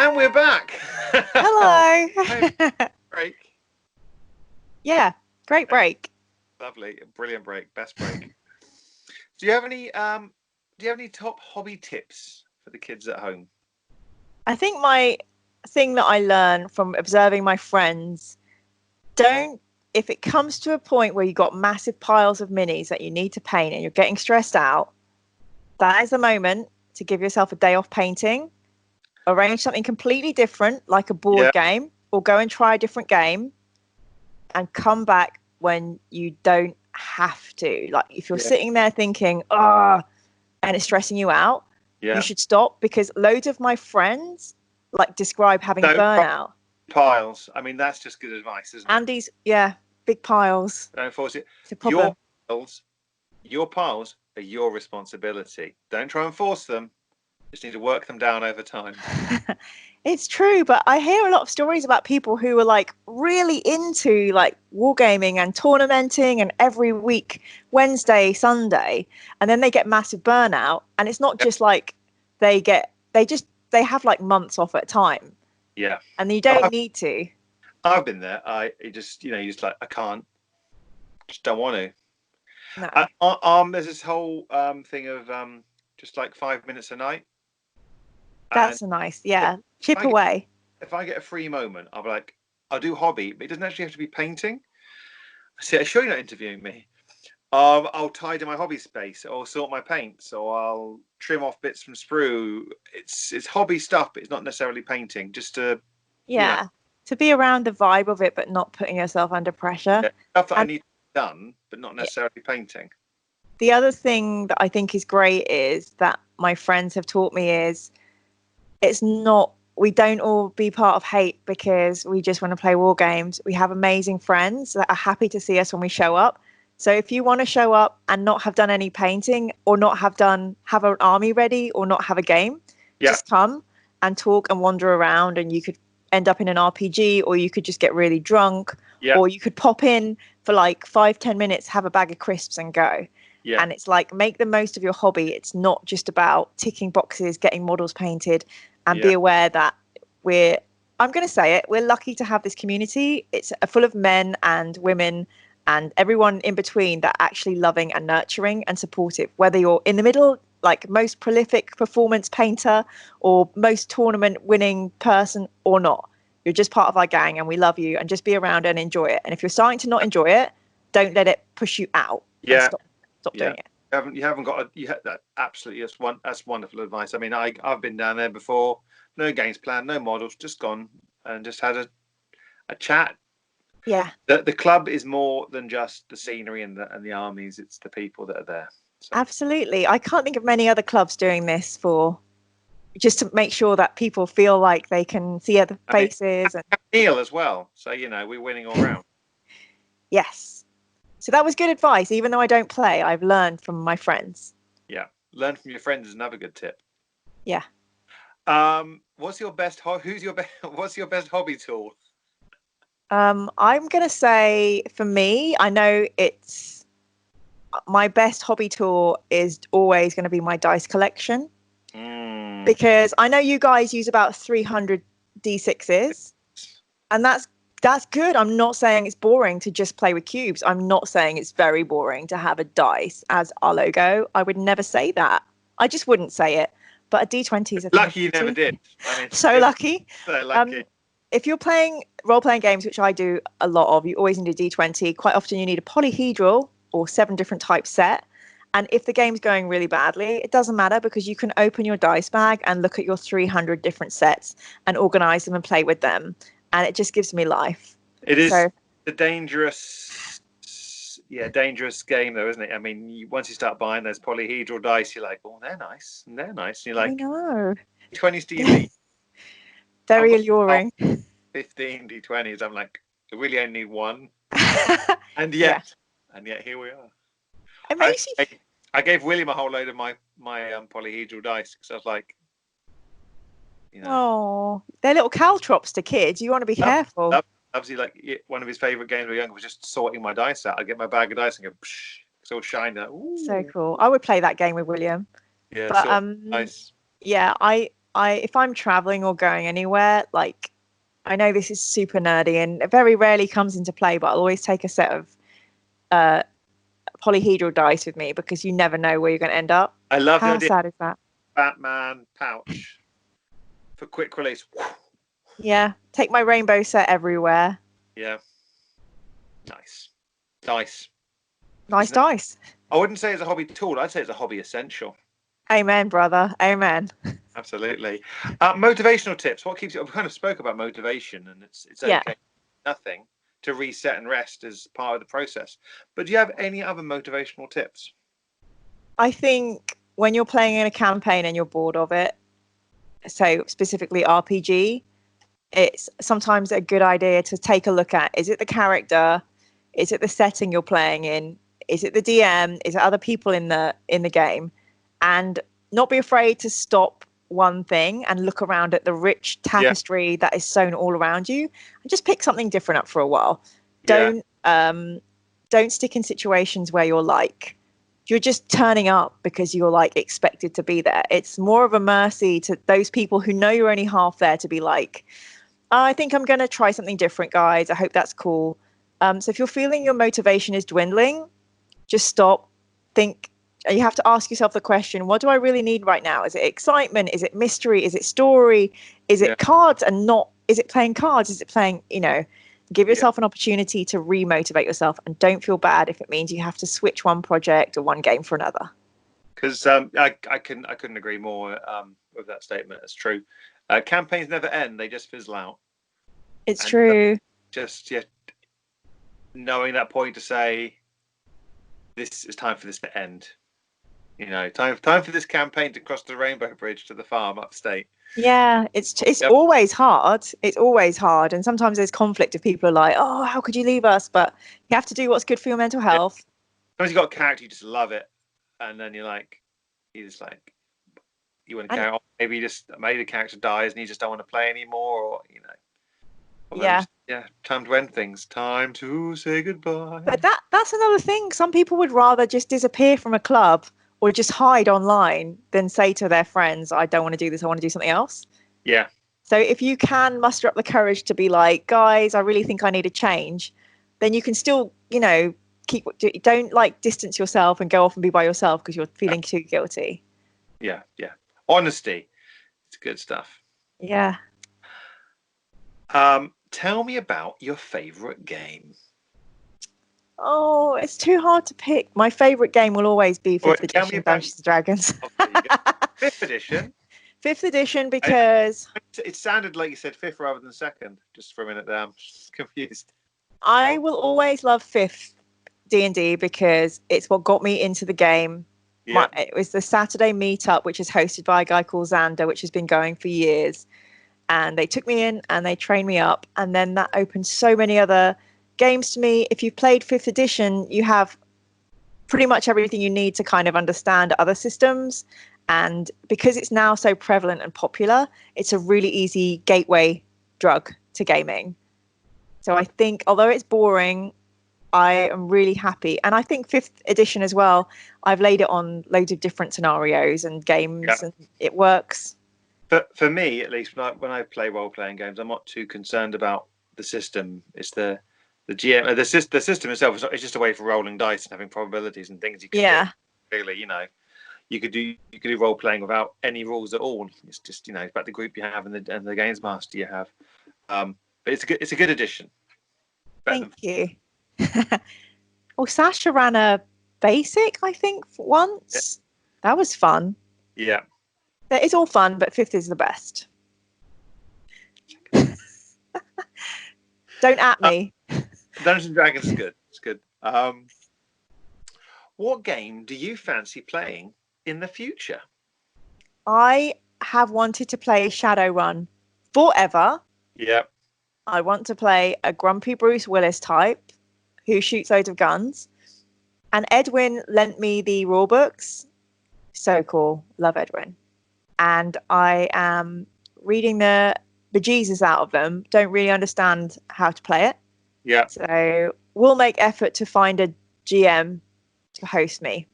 And we're back. Hello. Break. Yeah, great break. Lovely, brilliant break, best break. Do you have any top hobby tips for the kids at home? I think my thing that I learned from observing my friends, if it comes to a point where you've got massive piles of minis that you need to paint and you're getting stressed out, that is the moment to give yourself a day off painting. Arrange something completely different, like a board game, or go and try a different game and come back when you don't have to. Like if you're sitting there thinking, and it's stressing you out, you should stop, because loads of my friends describe having burnout. Piles. I mean, that's just good advice, isn't it? Andy's, big piles. Don't force it. It's a problem. Your piles are your responsibility. Don't try and force them. Just need to work them down over time. It's true, but I hear a lot of stories about people who are really into wargaming and tournamenting and every week, Wednesday, Sunday, and then they get massive burnout. And it's not just they have months off at a time. Yeah. And you don't need to. I've been there. I can't. Just don't want to. No. There's this whole thing of just 5 minutes a night. That's nice. Yeah. Chip away. If I get a free moment, I'll be like, I'll do hobby, but it doesn't actually have to be painting. See, I'm sure you're not interviewing me. I'll tidy my hobby space, or sort my paints, or I'll trim off bits from sprue. It's hobby stuff, but it's not necessarily painting. Just to to be around the vibe of it, but not putting yourself under pressure. Yeah, stuff that I need done, but not necessarily painting. The other thing that I think is great is that my friends have taught me is we don't all be part of hate because we just want to play war games. We have amazing friends that are happy to see us when we show up. So if you want to show up and not have done any painting, or not have an army ready, or not have a game, just come and talk and wander around, and you could end up in an RPG, or you could just get really drunk, or you could pop in for 5-10 minutes, have a bag of crisps and go. Yeah. And it's make the most of your hobby. It's not just about ticking boxes, getting models painted, and be aware that I'm going to say it, we're lucky to have this community. It's full of men and women and everyone in between that are actually loving and nurturing and supportive, whether you're in the middle, most prolific performance painter or most tournament winning person or not. You're just part of our gang, and we love you, and just be around and enjoy it. And if you're starting to not enjoy it, don't let it push you out. Yeah. Stop doing it. You haven't got that. Absolutely, that's wonderful advice. I mean, I've been down there before. No games planned, no models, just gone and just had a chat. Yeah. The club is more than just the scenery and the armies. It's the people that are there. So. Absolutely, I can't think of many other clubs doing this just to make sure that people feel like they can see other faces and Neil as well. So we're winning all round. Yes. So that was good advice. Even though I don't play, I've learned from my friends. Yeah. Learn from your friends is another good tip. Yeah. What's your best hobby tool? I'm going to say, for me, I know it's my best hobby tool is always going to be my dice collection. Because I know you guys use about 300 D6s, and that's good. I'm not saying it's boring to just play with cubes. I'm not saying it's very boring to have a dice as our logo. I would never say that. I just wouldn't say it. But a D20 is a lucky you never did. I mean, so lucky. So lucky. If you're playing role-playing games, which I do a lot of, you always need a D20. Quite often you need a polyhedral or 7 different type set. And if the game's going really badly, it doesn't matter, because you can open your dice bag and look at your 300 different sets and organize them and play with them. And it just gives me life. It is a dangerous game, though, isn't it? I mean, once you start buying those polyhedral dice, you're like, oh, they're nice. And they're nice. And you're like, I know. 20s do you need? Very alluring. 15 D20s. I'm like, I really only need one. And yet here we are. It makes you... I gave William a whole load of my polyhedral dice, because I was like, Oh, they're little caltrops to kids. You want to be careful. Obviously, one of his favourite games when we were younger was just sorting my dice out. I'd get my bag of dice and go, psh, it's all shiny. So cool. I would play that game with William. Yeah, but nice. Yeah, if I'm traveling or going anywhere, like, I know this is super nerdy and it very rarely comes into play, but I'll always take a set of polyhedral dice with me because you never know where you're going to end up. I love the How idea. sad is that? Batman pouch for quick release. Yeah, take my rainbow set everywhere. Yeah, nice. Dice. Nice dice. I wouldn't say it's a hobby tool. I'd say it's a hobby essential. Amen, brother. Amen. Absolutely. Motivational tips. What keeps you? We kind of spoke about motivation, and it's okay. Yeah. Nothing to reset and rest as part of the process. But do you have any other motivational tips? I think when you're playing in a campaign and you're bored of it, so specifically RPG, it's sometimes a good idea to take a look at, is it the character? Is it the setting you're playing in? Is it the DM? Is it other people in the game? And not be afraid to stop one thing and look around at the rich tapestry that is sewn all around you, and just pick something different up for a while. Don't stick in situations where you're just turning up because you're like expected to be there. It's more of a mercy to those people who know you're only half there to be like, I think I'm going to try something different, guys. I hope that's cool. So if you're feeling your motivation is dwindling, just stop, think. You have to ask yourself the question, what do I really need right now? Is it excitement? Is it mystery? Is it story? Is it cards and not, is it playing cards? Is it playing, give yourself an opportunity to remotivate yourself, and don't feel bad if it means you have to switch one project or one game for another. Because I couldn't agree more with that statement. It's true. Campaigns never end; they just fizzle out. It's true. Just knowing that point to say, this is time for this to end. Time for this campaign to cross the Rainbow Bridge to the farm upstate. Yeah, it's always hard. It's always hard, and sometimes there's conflict if people are like, "Oh, how could you leave us?" But you have to do what's good for your mental health. Sometimes you've got a character you just love it, and then you want to carry on. Maybe the character dies and you just don't want to play anymore, or time to end things. Time to say goodbye. But that's another thing. Some people would rather just disappear from a club or just hide online than say to their friends, I don't want to do this, I want to do something else. Yeah. So if you can muster up the courage to be like, guys, I really think I need a change, then you can still, don't distance yourself and go off and be by yourself because you're feeling too guilty. Yeah. Honesty. It's good stuff. Yeah. Tell me about your favorite game. Oh, it's too hard to pick. My favorite game will always be 5th edition Dungeons & Dragons. 5th edition? 5th edition because... It sounded like you said 5th rather than 2nd, just for a minute there. I'm just confused. I will always love 5th D&D because it's what got me into the game. Yeah. It was the Saturday meetup, which is hosted by a guy called Xander, which has been going for years. And they took me in and they trained me up. And then that opened so many other games to me. If you've played 5th edition, you have pretty much everything you need to kind of understand other systems. And because it's now so prevalent and popular, it's a really easy gateway drug to gaming. So I think, although it's boring, I am really happy. And I think 5th edition as well, I've laid it on loads of different scenarios and games, and it works. But for me, at least, when I play role-playing games, I'm not too concerned about the system. It's the GM, the system itself. It's just a way for rolling dice and having probabilities and things you can do. Really, you could do role-playing without any rules at all. It's just it's about the group you have and the games master you have. But it's a good addition. Thank you. Well, Sasha ran a basic, I think, once. Yeah. That was fun. Yeah. It's all fun, but 5th is the best. Don't at me. Dungeons & Dragons is good. It's good. What game do you fancy playing in the future? I have wanted to play Shadowrun forever. Yeah. I want to play a grumpy Bruce Willis type who shoots loads of guns. And Edwin lent me the rule books. So cool. Love Edwin. And I am reading the bejesus out of them. Don't really understand how to play it. Yeah. So we'll make effort to find a GM to host me.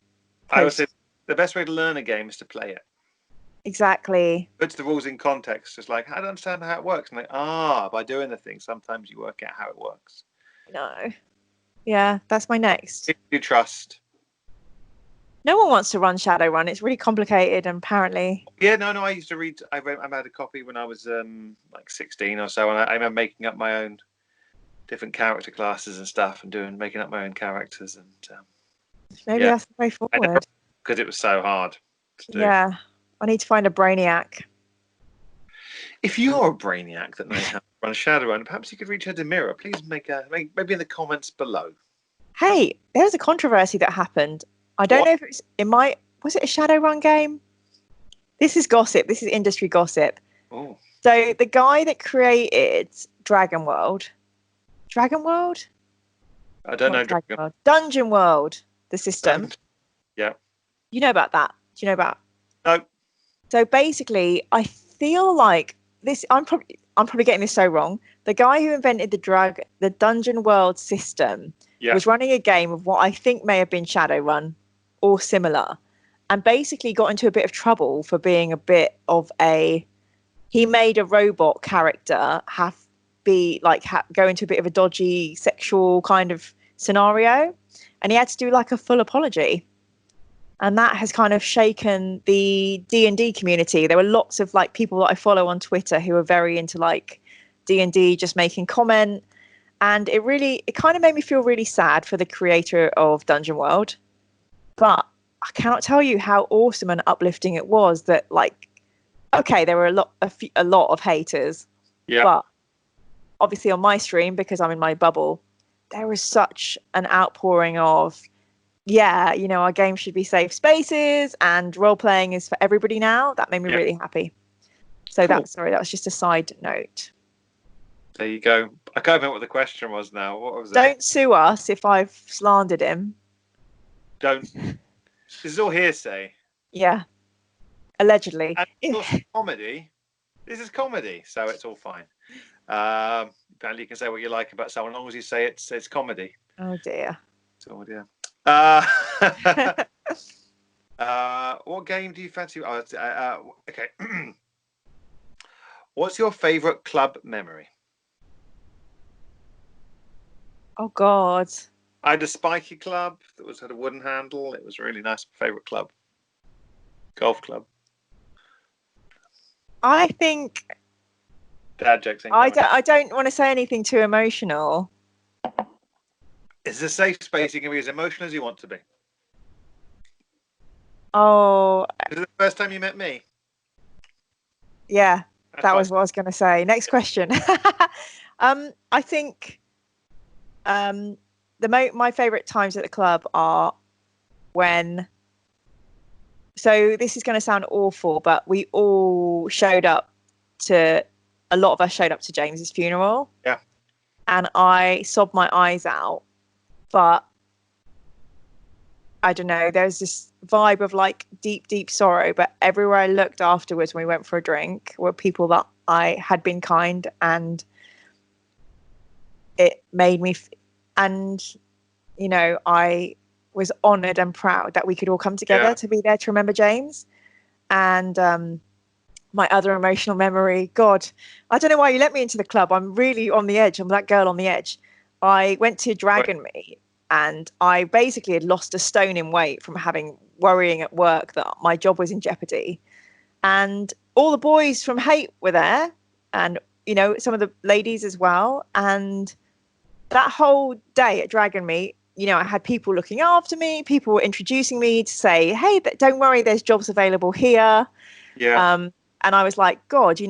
I would say the best way to learn a game is to play it. exactly. Puts the rules in context. Just like, I don't understand how it works. And like, by doing the thing, sometimes you work out how it works. No. Yeah, that's my next. If you trust. No one wants to run Shadowrun. It's really complicated, and apparently. Yeah, no. I used to read. I had a copy when I was like 16 or so, and I remember making up my own different character classes and stuff, and making up my own characters, and Maybe that's the way forward. Because it was so hard to do. Yeah, I need to find a brainiac. If you're a brainiac that knows how to run Shadowrun, perhaps you could reach out to Mira. Please maybe in the comments below. Hey, there's a controversy that happened. I don't know if was it a Shadowrun game? This is gossip. This is industry gossip. Oh. So the guy that created Dragon World? I don't know. Dungeon World, the system. Yeah. You know about that? Do you know about? No. So basically, I feel like this. I'm probably getting this so wrong. The guy who invented the Dungeon World system was running a game of what I think may have been Shadowrun or similar, and basically got into a bit of trouble for being a bit of he made a robot character go into a bit of a dodgy sexual kind of scenario, and he had to do like a full apology, and that has kind of shaken the D&D community. There were lots of like people that I follow on Twitter who are very into like D&D, just making comment, and it kind of made me feel really sad for the creator of Dungeon World. But I cannot tell you how awesome and uplifting it was that, like, okay, there were a lot of haters. Yeah. But obviously on my stream, because I'm in my bubble, there was such an outpouring of, our game should be safe spaces and role-playing is for everybody now. That made me really happy. So cool. that was just a side note. There you go. I can't remember what the question was now. What was it? Don't sue us if I've slandered him. Don't. This is all hearsay. Yeah. Allegedly. And it's also comedy. This is comedy, so it's all fine. Apparently you can say what you like about someone as long as you say it's comedy. Oh dear. Oh dear. What game do you fancy? Okay. What's your favourite club memory? Oh God. I had a spiky club that had a wooden handle. It was a really nice favourite club. Golf club. I think. Dad jokes. I don't want to say anything too emotional. It's a safe space. You can be as emotional as you want to be. Oh. Is it the first time you met me? Yeah, that was what I was going to say. Next question. I think my favourite times at the club are when. So this is going to sound awful, but we all showed up to. A lot of us showed up to James's funeral. Yeah. And I sobbed my eyes out, but I don't know. There's this vibe of like deep, deep sorrow. But everywhere I looked afterwards, when we went for a drink, were people that I had been kind, and it made me. I was honoured and proud that we could all come together to be there to remember James. And my other emotional memory, God, I don't know why you let me into the club. I'm really on the edge. I'm that girl on the edge. I went to Dragon Meet, and I basically had lost a stone in weight from worrying at work that my job was in jeopardy. And all the boys from Hate were there, and some of the ladies as well. And that whole day at Dragon Meet, I had people looking after me. People were introducing me to say, "Hey, don't worry, there's jobs available here." Yeah. And I was like, God,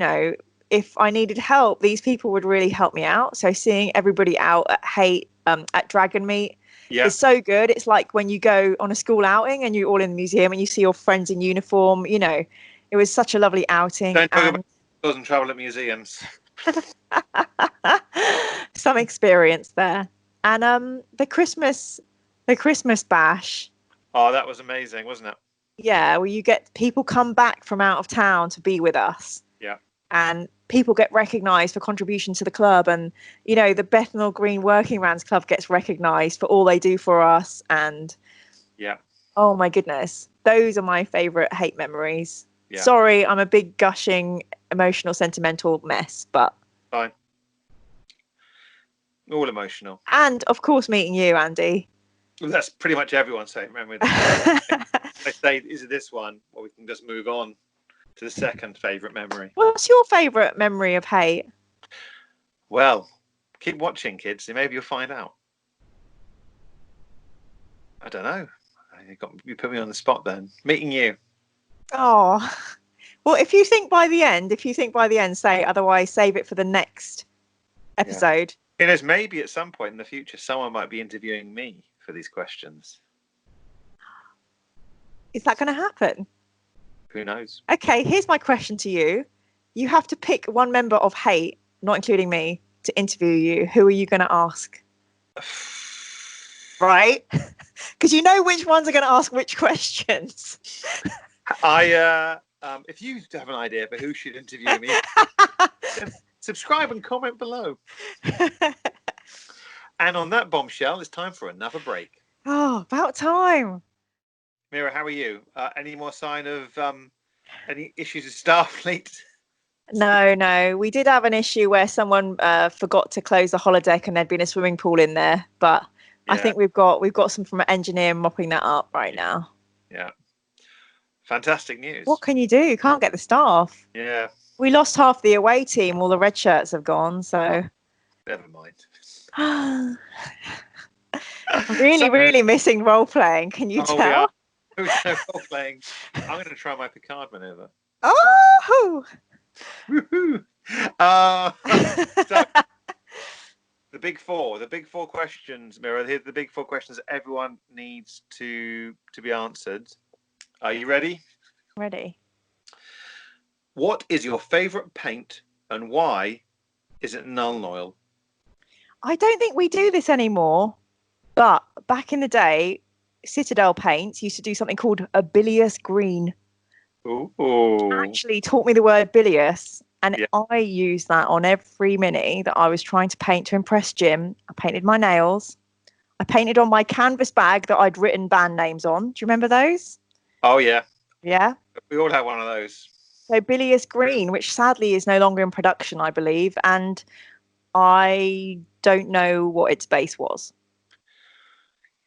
if I needed help, these people would really help me out. So seeing everybody out at Hate, at Dragon Meet is so good. It's like when you go on a school outing and you're all in the museum and you see your friends in uniform. It was such a lovely outing. Don't talk about schools and travel at museums. Some experience there. And the Christmas bash. Oh, that was amazing, wasn't it? Yeah, where you get people come back from out of town to be with us. Yeah. And people get recognised for contribution to the club. And, the Bethnal Green Working Man's Club gets recognised for all they do for us. And, yeah. oh, my goodness. Those are my favourite Hate memories. Yeah. Sorry, I'm a big gushing, emotional, sentimental mess, but Fine. All emotional. and of course meeting you, Andy. Well, that's pretty much everyone's favourite memory. I say, is it this one? Or we can just move on to the second favourite memory. What's your favourite memory of hate? Well, keep watching, kids, and maybe you'll find out. I don't know. You put me on the spot then. Meeting you. Oh, well, if you think by the end, say otherwise, save it for the next episode. Who knows, maybe at some point in the future, someone might be interviewing me for these questions. Is that going to happen? Who knows? Okay, here's my question to you. You have to pick one member of hate, not including me, to interview you. Who are you going to ask? Right? Because you know which ones are going to ask which questions. If you have an idea for who should interview me, subscribe and comment below. And on that bombshell, it's time for another break. Oh, about time. Mira, how are you? Any more sign of any issues with Starfleet? No. We did have an issue where someone forgot to close the holodeck and there'd been a swimming pool in there, but yeah. I think we've got some from an engineer mopping that up right now. Yeah. Fantastic news. What can you do? You can't get the staff. Yeah. We lost half the away team. All the red shirts have gone, so. Never mind. I'm really missing role playing. Can you tell? Role playing. I'm going to try my Picard maneuver. Oh! Woohoo! So, the big four questions, Mira. Here's the big four questions that everyone needs to be answered. Are you ready? Ready. What is your favourite paint and why is it Nuln Oil? I don't think we do this anymore, but back in the day, Citadel Paints used to do something called a bilious green. Ooh. Actually taught me the word bilious, and I used that on every mini that I was trying to paint to impress Jim. I painted my nails. I painted on my canvas bag that I'd written band names on. Do you remember those? Oh, yeah. Yeah. We all had one of those. So bilious green, which sadly is no longer in production, I believe, and I don't know what its base was.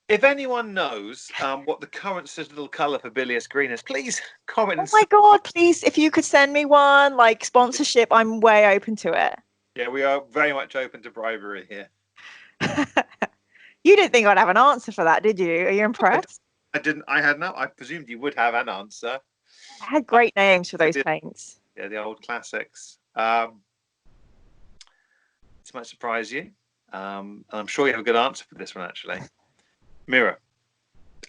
If anyone knows what the current Citadel colour for bilious green is, please comment. Oh my God, please, if you could send me one, like sponsorship, I'm way open to it. Yeah, we are very much open to bribery here. You didn't think I'd have an answer for that, did you? Are you impressed? I didn't. I presumed you would have an answer. I had great names for those paints. Yeah, the old classics. This might surprise you. And I'm sure you have a good answer for this one, actually. Mira,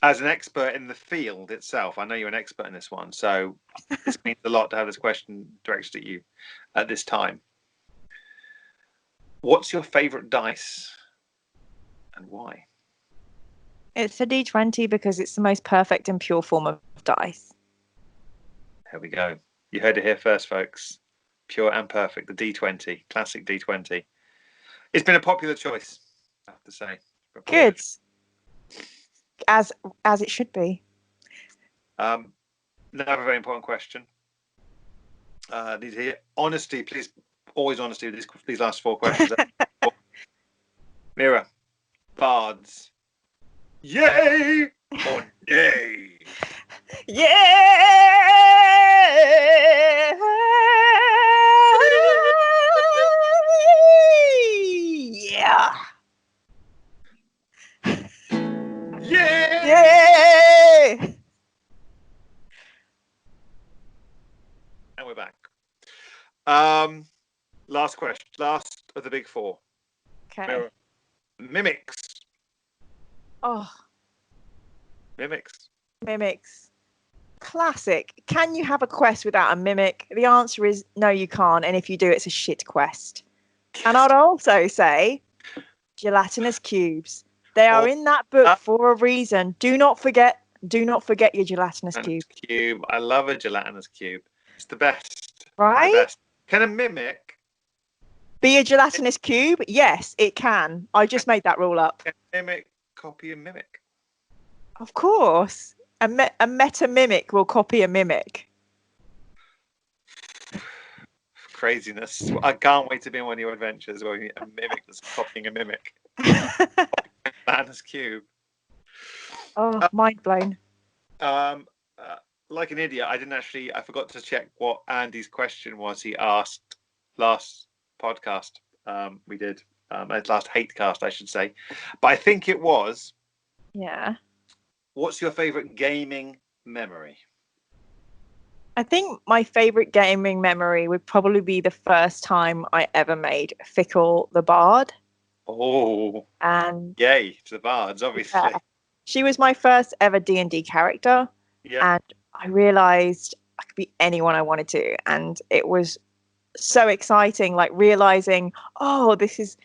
as an expert in the field itself, I know you're an expert in this one, so this means a lot to have this question directed at you at this time. What's your favourite dice and why? It's a D20 because it's the most perfect and pure form of dice. Here we go. You heard it here first, folks. Pure and perfect, the D20, classic D20. It's been a popular choice, I have to say. Good. As it should be. Another very important question. Need to hear honesty, please. Always honesty with these last four questions. Mira, bards. Yay or nay? Yeah. Yeah. Yeah. Yay! And we're back. Last question. Last of the big four. Okay. Mira. Mimics. Oh. Mimics. Classic. Can you have a quest without a mimic? The answer is no, you can't. And if you do, it's a shit quest. And I'd also say gelatinous cubes. They are in that book for a reason. Do not forget your gelatinous cube. I love a gelatinous cube. It's the best. Right? The best. Can a mimic be a gelatinous cube? Yes, it can. I just made that rule up. Can a mimic copy a mimic? Of course. A meta mimic will copy a mimic. craziness. I can't wait to be in one of your adventures where a mimic that's copying a mimic. Banner's cube. Oh, mind blown. Um, like an idiot, I forgot to check what Andy's question was he asked last podcast we did. Last hate cast, I should say. But I think it was, Yeah. what's your favourite gaming memory? I think my favorite gaming memory would probably be the first time I ever made Fickle the Bard. Oh, And yay to the bards, obviously. yeah, she was my first ever D&D character. Yeah. And I realized I could be anyone I wanted to. And it was so exciting, like realizing, oh, this is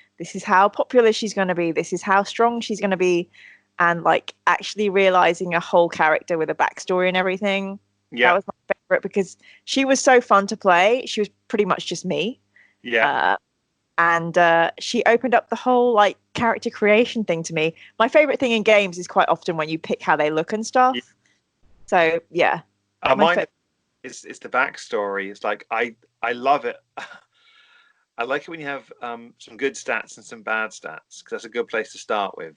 how popular she's going to be. This is how strong she's going to be. And like actually realizing a whole character with a backstory and everything. Yeah. That was my favorite because she was so fun to play. She was pretty much just me. Yeah. And she opened up the whole like character creation thing to me. My favorite thing in games is quite often when you pick how they look and stuff. Yeah. So yeah. Mine is the backstory. It's like I love it. I like it when you have some good stats and some bad stats because that's a good place to start with.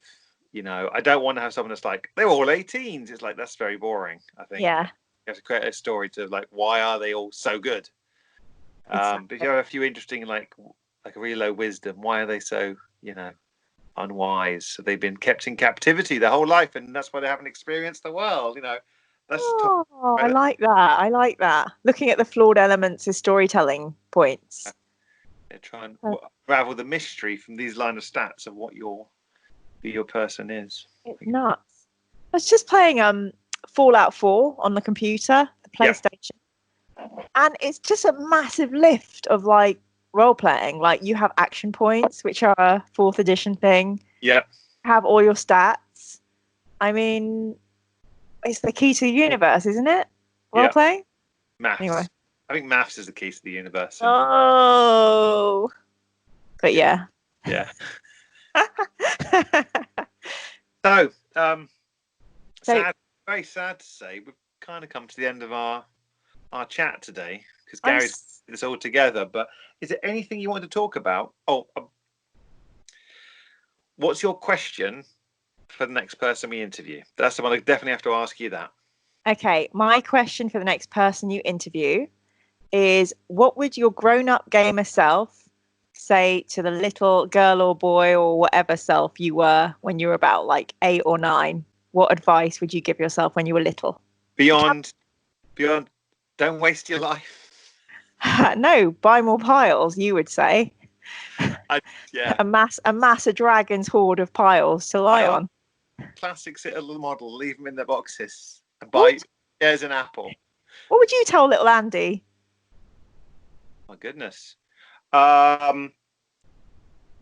You know, I don't want to have someone that's like they're all 18s. It's like that's very boring. I think. Yeah. You have to create a story to like why are they all so good? Exactly. But if you have a few interesting like a really low wisdom, why are they so unwise? So they've been kept in captivity their whole life, and that's why they haven't experienced the world. That's I like that. I like that. Looking at the flawed elements as storytelling points. They're trying to unravel the mystery from these line of stats of what who your person is. It's nuts. I was just playing Fallout 4 on the computer, the PlayStation. Yeah. And it's just a massive lift of like role playing. Like you have action points, which are a 4th edition thing. Yeah. You have all your stats. I mean, it's the key to the universe, isn't it? Role playing? Maths. Anyway. I think maths is the key to the universe. Oh. But yeah. Yeah. So, sad, very sad to say, we've kind of come to the end of our chat today because Gary's put this all together. But is there anything you want to talk about? What's your question for the next person we interview? That's the one I definitely have to ask you that. Okay, my question for the next person you interview is, what would your grown-up gamer self say to the little girl or boy or whatever self you were when you were about like 8 or 9? What advice would you give yourself when you were little? Beyond, don't waste your life. No, buy more piles, you would say. Yeah. Amass a dragon's hoard of piles to lie on. Classics hit a little model, leave them in their boxes, and buy shares an apple. What would you tell little Andy? My goodness. I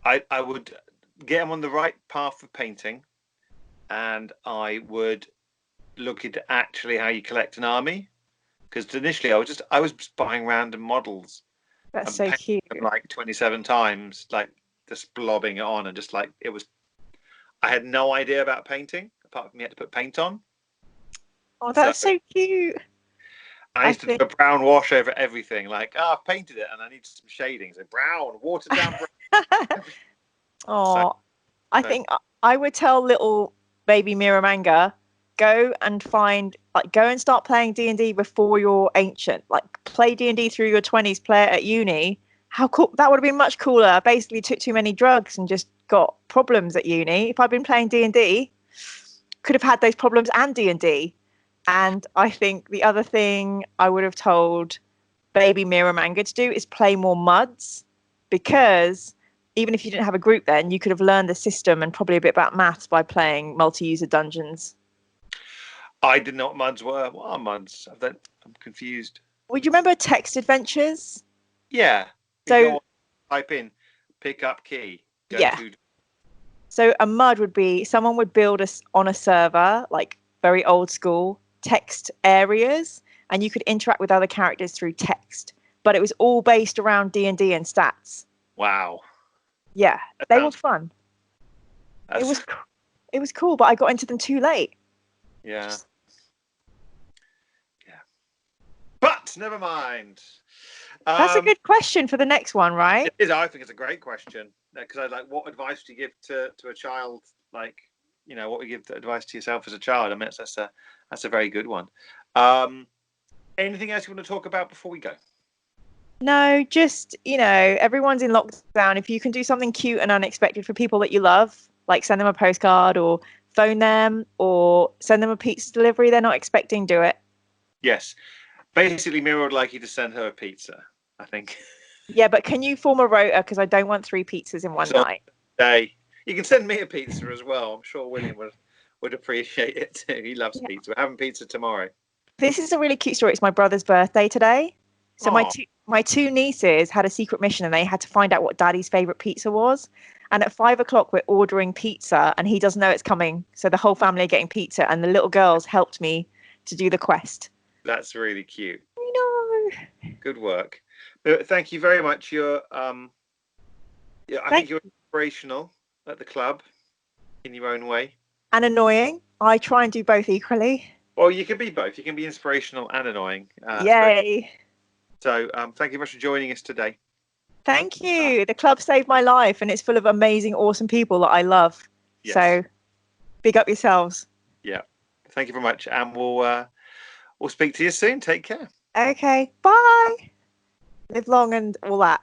would get him on the right path of painting, and I would look into actually how you collect an army, because initially I was buying random models. That's so cute. Them like 27 times, like just blobbing it on, and just like it was. I had no idea about painting apart from you had to put paint on. Oh, that's so cute. I used to do a brown wash over everything. Like, I've painted it and I need some shading. So brown, watered down brown. I think I would tell little baby Mira Manga, go and start playing D&D before you're ancient. Like, play D&D through your 20s, play it at uni. How cool. That would have been much cooler. I basically took too many drugs and just got problems at uni. If I'd been playing D&D, could have had those problems and D&D. And I think the other thing I would have told baby Mira Manga to do is play more MUDs, because even if you didn't have a group then, you could have learned the system and probably a bit about maths by playing multi-user dungeons. I didn't know what MUDs were. What are MUDs? I'm confused. Would you remember text adventures? Yeah. So type in pick up key. So a MUD would be someone would build on a server, like very old school, text areas, and you could interact with other characters through text, but it was all based around D&D and stats. Wow. Yeah, they were fun. It was cool, but I got into them too late. Yeah. But never mind. That's a good question for the next one, right? It is. I think it's a great question because I like, what advice do you give to a child? Like, what we give advice to yourself as a child. I mean, that's a very good one. Anything else you want to talk about before we go? No, just, everyone's in lockdown. If you can do something cute and unexpected for people that you love, like send them a postcard or phone them or send them a pizza delivery they're not expecting, do it. Yes. Basically, Mira would like you to send her a pizza, I think. Yeah, but can you form a rota? Because I don't want 3 pizzas in one night. Day. You can send me a pizza as well. I'm sure William would appreciate it too. He loves pizza. We're having pizza tomorrow. This is a really cute story. It's my brother's birthday today. So Aww. my two nieces had a secret mission and they had to find out what Daddy's favorite pizza was. And at 5 o'clock, we're ordering pizza and he doesn't know it's coming. So the whole family are getting pizza and the little girls helped me to do the quest. That's really cute. I know. Good work. Thank you very much. You're, I think you're inspirational at the club in your own way. And annoying. I try and do both equally. Well, you can be both. You can be inspirational and annoying. Yay. So thank you very much for joining us today. Thank you. The club saved my life and it's full of amazing, awesome people that I love. Yes. So big up yourselves. Yeah. Thank you very much. And we'll speak to you soon. Take care. Okay. Bye. Live long and all that.